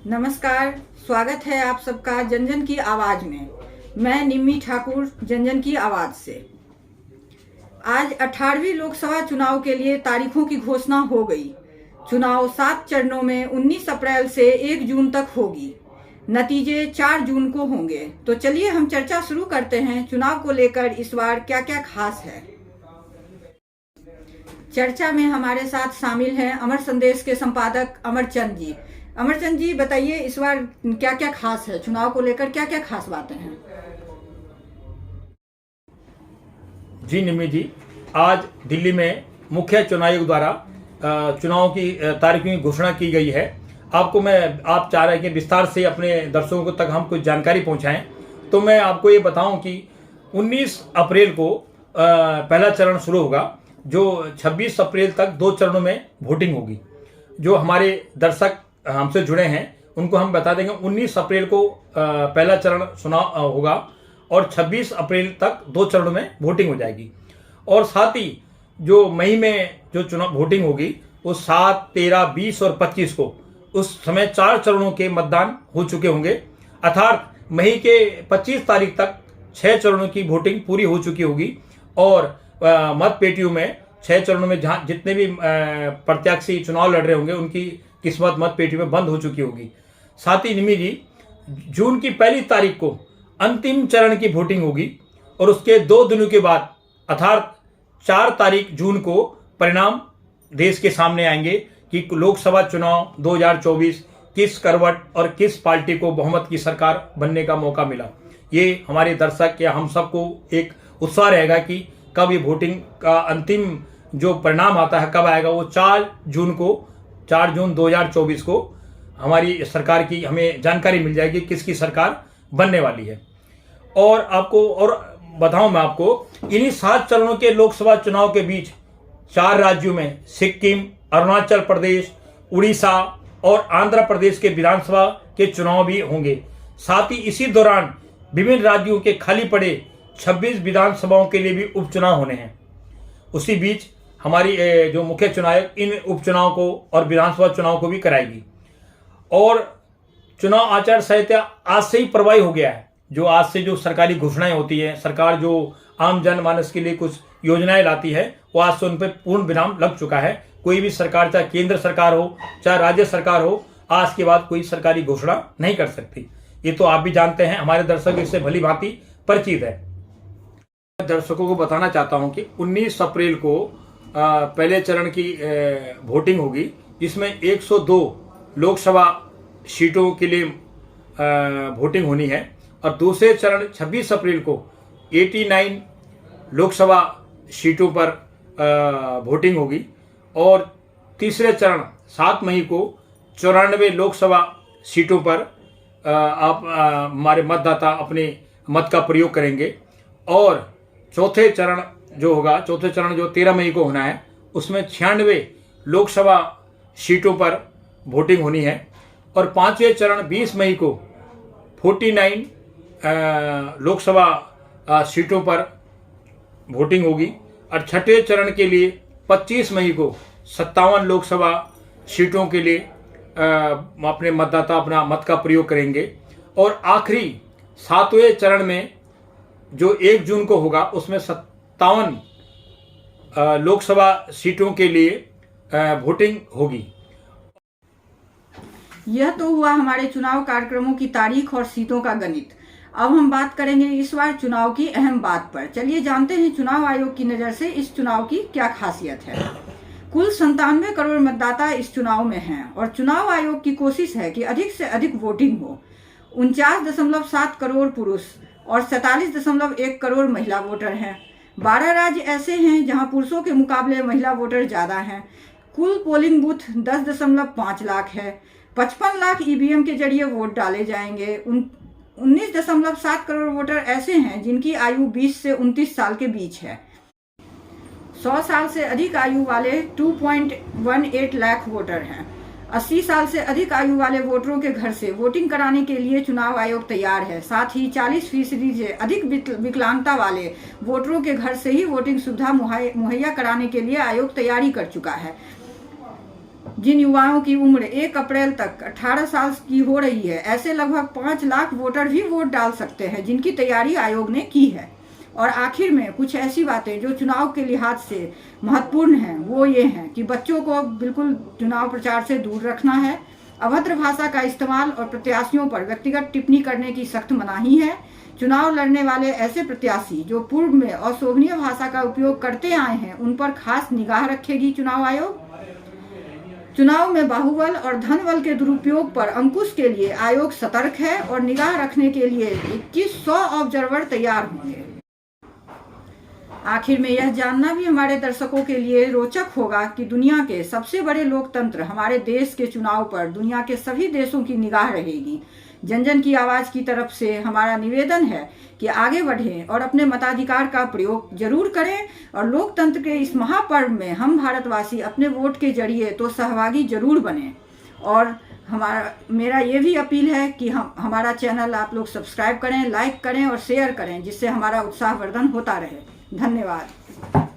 नमस्कार, स्वागत है आप सबका जनजन की आवाज में। मैं निम्मी ठाकुर, जनजन की आवाज से। आज 18वीं लोकसभा चुनाव के लिए तारीखों की घोषणा हो गई। चुनाव 7 चरणों में 19 अप्रैल से 1 जून तक होगी। नतीजे 4 जून को होंगे। तो चलिए हम चर्चा शुरू करते हैं। चुनाव को लेकर इस बार क्या क्या खास है। चर्चा में हमारे साथ शामिल हैं अमर संदेश के संपादक अमरचंद जी। अमरचंद जी, बताइए इस बार क्या क्या खास है, चुनाव को लेकर क्या क्या खास बातें हैं। जी निम्मी जी, आज दिल्ली में मुख्य चुनाव आयोग द्वारा चुनाव की तारीखों की घोषणा की गई है। आप चाह रहे हैं कि विस्तार से अपने दर्शकों तक हम कुछ जानकारी पहुंचाएं, तो मैं आपको ये बताऊं कि 19 अप्रैल को पहला चरण शुरू होगा, जो 26 अप्रैल तक 2 चरणों में वोटिंग होगी। जो हमारे दर्शक हमसे जुड़े हैं उनको हम बता देंगे, 19 अप्रैल को पहला चरण चुनाव होगा और 26 अप्रैल तक 2 चरणों में वोटिंग हो जाएगी। और साथ ही जो मई में जो चुनाव वोटिंग होगी वो 7, 13, 20 और 25 को, उस समय 4 चरणों के मतदान हो चुके होंगे। अर्थात मई के 25 तारीख तक 6 चरणों की वोटिंग पूरी हो चुकी होगी और मत पेटियों में 6 चरणों में जहाँ जितने भी प्रत्याशी चुनाव लड़ रहे होंगे उनकी किस्मत मत पेटी में बंद हो चुकी होगी। साथ ही निमी जी, जून की पहली तारीख को अंतिम चरण की वोटिंग होगी और उसके 2 दिनों के बाद अर्थात 4 तारीख जून को परिणाम देश के सामने आएंगे कि लोकसभा चुनाव 2024 किस करवट और किस पार्टी को बहुमत की सरकार बनने का मौका मिला। ये हमारे दर्शक या हम सबको एक उत्साह रहेगा कि कब ये वोटिंग का अंतिम जो परिणाम आता है कब आएगा। वो 4 जून 2024 को हमारी सरकार की हमें जानकारी मिल जाएगी किसकी सरकार बनने वाली है। और बताऊं मैं आपको, इन्हीं 7 चरणों के लोकसभा चुनाव के बीच 4 राज्यों में सिक्किम, अरुणाचल प्रदेश, उड़ीसा और आंध्र प्रदेश के विधानसभा के चुनाव भी होंगे। साथ ही इसी दौरान विभिन्न राज्यों के खाली पड़े 26 विधानसभाओं के लिए भी उपचुनाव होने हैं। उसी बीच हमारी जो मुख्य चुनाव इन उपचुनाव को और विधानसभा चुनाव को भी कराएगी। और चुनाव आचार संहिता आज से ही प्रभावी हो गया है। जो आज से जो सरकारी घोषणाएं होती है, सरकार जो आम जनमानस के लिए कुछ योजनाएं लाती है, वो आज से उन पर पूर्ण विराम लग चुका है। कोई भी सरकार, चाहे केंद्र सरकार हो चाहे राज्य सरकार हो, आज के बाद कोई सरकारी घोषणा नहीं कर सकती। ये तो आप भी जानते हैं, हमारे दर्शक इससे भली भांति परिचित है। दर्शकों को बताना चाहता हूं कि 19 अप्रैल को पहले चरण की वोटिंग होगी, जिसमें 102 लोकसभा सीटों के लिए वोटिंग होनी है। और दूसरे चरण 26 अप्रैल को 89 लोकसभा सीटों पर वोटिंग होगी। और तीसरे चरण 7 मई को 94 लोकसभा सीटों पर हमारे मतदाता अपने मत का प्रयोग करेंगे। और चौथे चरण जो 13 मई को होना है, उसमें 96 लोकसभा सीटों पर वोटिंग होनी है। और 5वें चरण 20 मई को 49 लोकसभा सीटों पर वोटिंग होगी। और 6ठे चरण के लिए 25 मई को 57 लोकसभा सीटों के लिए अपने मतदाता अपना मत का प्रयोग करेंगे। और आखिरी 7वें चरण में जो 1 जून को होगा, उसमें 57 लोकसभा सीटों के लिए वोटिंग होगी। यह तो हुआ हमारे चुनाव कार्यक्रमों की तारीख और सीटों का गणित। अब हम बात करेंगे इस बार चुनाव की अहम बात पर। चलिए जानते हैं चुनाव आयोग की नज़र से इस चुनाव की क्या खासियत है। कुल 97 करोड़ मतदाता इस चुनाव में हैं और चुनाव आयोग की कोशिश है कि अधिक से अधिक वोटिंग हो। 49.7 करोड़ पुरुष और 47.1 करोड़ महिला वोटर हैं। 12 राज्य ऐसे हैं जहां पुरुषों के मुकाबले महिला वोटर ज़्यादा हैं। कुल पोलिंग बूथ 10.5 लाख है। 55 लाख ईवीएम के जरिए वोट डाले जाएंगे। 19.7 करोड़ वोटर ऐसे हैं जिनकी आयु 20 से 29 साल के बीच है। 100 साल से अधिक आयु वाले 2.18 लाख वोटर हैं। 80 साल से अधिक आयु वाले वोटरों के घर से वोटिंग कराने के लिए चुनाव आयोग तैयार है। साथ ही 40% से अधिक विकलांगता वाले वोटरों के घर से ही वोटिंग सुविधा मुहैया कराने के लिए आयोग तैयारी कर चुका है। जिन युवाओं की उम्र 1 अप्रैल तक 18 साल की हो रही है, ऐसे लगभग 5 लाख वोटर भी वोट डाल सकते हैं, जिनकी तैयारी आयोग ने की है। और आखिर में कुछ ऐसी बातें जो चुनाव के लिहाज से महत्वपूर्ण हैं, वो ये हैं कि बच्चों को बिल्कुल चुनाव प्रचार से दूर रखना है। अभद्र भाषा का इस्तेमाल और प्रत्याशियों पर व्यक्तिगत टिप्पणी करने की सख्त मनाही है। चुनाव लड़ने वाले ऐसे प्रत्याशी जो पूर्व में अशोभनीय भाषा का उपयोग करते आए हैं, उन पर खास निगाह रखेगी चुनाव आयोग। चुनाव में बाहुबल और धनबल के दुरुपयोग पर अंकुश के लिए आयोग सतर्क है और निगाह रखने के लिए 2100 ऑब्जर्वर तैयार होंगे। आखिर में यह जानना भी हमारे दर्शकों के लिए रोचक होगा कि दुनिया के सबसे बड़े लोकतंत्र हमारे देश के चुनाव पर दुनिया के सभी देशों की निगाह रहेगी। जन जन की आवाज की तरफ से हमारा निवेदन है कि आगे बढ़ें और अपने मताधिकार का प्रयोग जरूर करें और लोकतंत्र के इस महापर्व में हम भारतवासी अपने वोट के जरिए तो सहभागी जरूर बने। और मेरा ये भी अपील है कि हमारा चैनल आप लोग सब्सक्राइब करें, लाइक करें और शेयर करें, जिससे हमारा उत्साहवर्धन होता रहे। धन्यवाद।